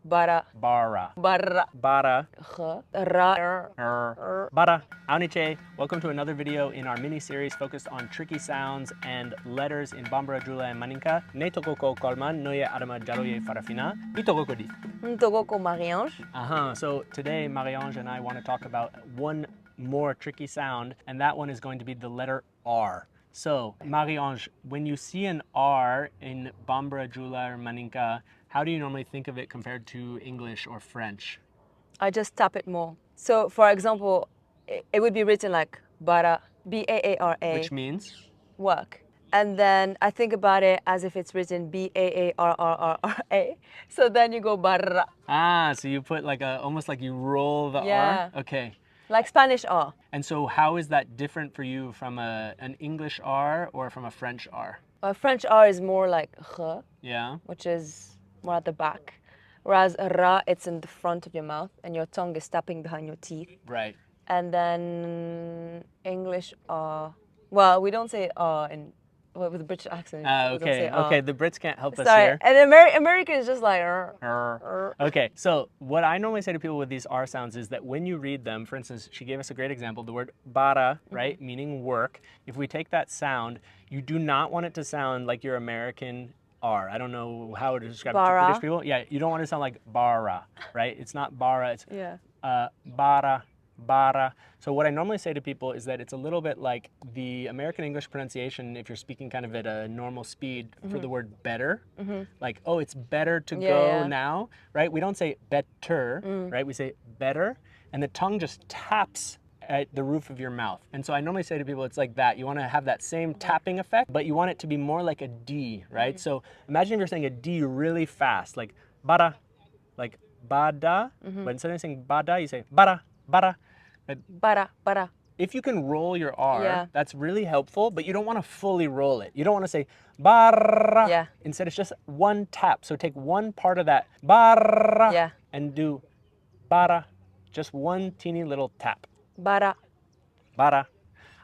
Bara. Bara. Barra. Bara. Rrrrr. Rrrrr. Bara. Auniche. Welcome to another video in our mini-series focused on tricky sounds and letters in Bambara, Dioula and Malinke. Ne tokoko Coleman, noye adama jaloye farafina. Itogoko di. Ntogoko Marie-Ange. So today, Marie-Ange and I want to talk about one more tricky sound, and that one is going to be the letter R. So, Marie-Ange, when you see an R in Bambara, Dioula, or Malinke, how do you normally think of it compared to English or French? I just tap it more. So, for example, it would be written like bara, B-A-A-R-A. Which means? Work. And then I think about it as if it's written B-A-A-R-R-R-R-A. So then you go barra. Ah, so you put like almost like you roll the Yeah. R? Okay. Like Spanish R. And so how is that different for you from an English R or from a French R? French R is more like r, Yeah. which is more at the back. Whereas ra, it's in the front of your mouth and your tongue is tapping behind your teeth. Right. And then English R, well, we don't say R with a British accent. We don't Okay, say R. okay, the Brits can't help us Sorry, here. and American is just like Okay, so what I normally say to people with these R sounds is that when you read them, for instance, she gave us a great example, the word bara, right, meaning work. If we take that sound, you do not want it to sound like your American R. I don't know how to describe it to British people. Yeah, you don't want it to sound like bara, right? It's not bara, it's bara. Bara. So what I normally say to people is that it's a little bit like the American English pronunciation if you're speaking kind of at a normal speed for the word better. Like, oh, it's better to go now, right? We don't say better, right? We say better, and the tongue just taps at the roof of your mouth. And so I normally say to people, it's like that. You want to have that same tapping effect, but you want it to be more like a D, right? So imagine if you're saying a D really fast, like bara, like bada, but instead of saying bada, you say bara, bara. bara, bara. If you can roll your R, that's really helpful, but you don't want to fully roll it. You don't want to say barra. Yeah. Instead, it's just one tap. So take one part of that barra and do bara. Just one teeny little tap. Bara. Bara.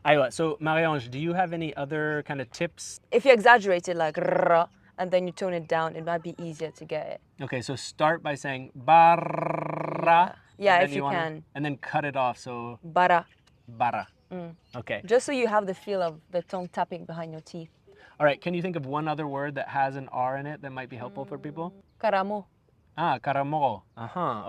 Aywa. So, Marie-Ange, do you have any other kind of tips? If you exaggerate it like rrrrr, and then you tone it down, it might be easier to get it. Okay, so start by saying barra. Yeah, if you can. And then cut it off, so Bara. bara. Okay. Just so you have the feel of the tongue tapping behind your teeth. All right, can you think of one other word that has an R in it that might be helpful for people? Karamo. Ah, karamoko.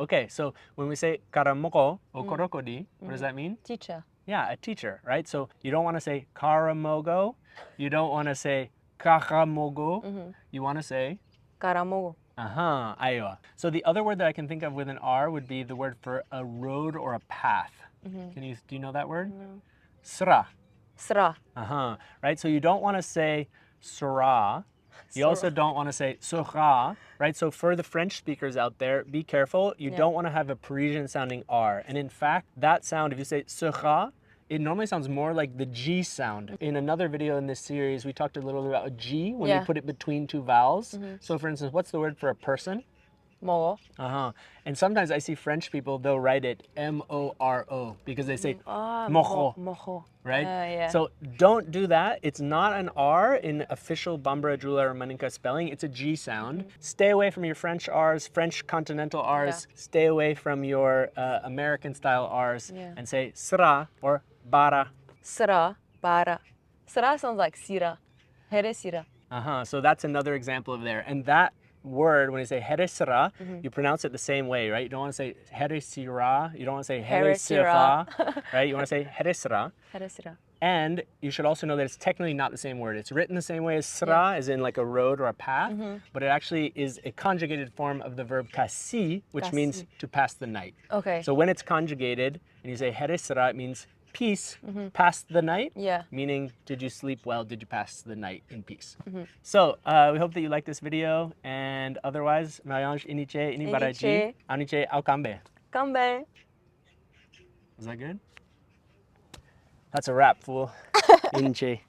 Okay, so when we say karamoko o korokodi, what does that mean? Teacher. Yeah, a teacher, right? So you don't want to say karamogo. You don't want to say kakamogo. You want to say? Karamogo. Aywa. So the other word that I can think of with an R would be the word for a road or a path. Do you know that word? No. Sra. Sra. Right? So you don't want to say sra. You also don't want to say sera, right? So for the French speakers out there, be careful. You don't want to have a Parisian sounding R. And in fact, that sound, if you say sera, it normally sounds more like the G sound. In another video in this series, we talked a little bit about a G when you put it between two vowels. So for instance, what's the word for a person? Moro. And sometimes I see French people, they'll write it M-O-R-O because they say mojo, right? So don't do that. It's not an R in official Bambara, Dioula, or Malinke spelling. It's a G sound. Stay away from your French R's, French continental R's. Stay away from your American style R's and say sra or bara. Sra, bara. Sra sounds like Sira. Here Sira. So that's another example of there. And that word, when you say here sira, you pronounce it the same way, right? You don't want to say here sira. You don't want to say here sira, right? You want to say here sira. Here Sira. And you should also know that it's technically not the same word. It's written the same way as sra, as in like a road or a path, but it actually is a conjugated form of the verb kasi, which means to pass the night. Okay. So when it's conjugated and you say here sira, it means peace, pass the night, meaning did you sleep well, did you pass the night in peace. So we hope that you like this video, and otherwise, Marie-Ange, iniche, inibaraji, aniche, au kambe. Kambe. Was that good? That's a wrap, fool. Iniche.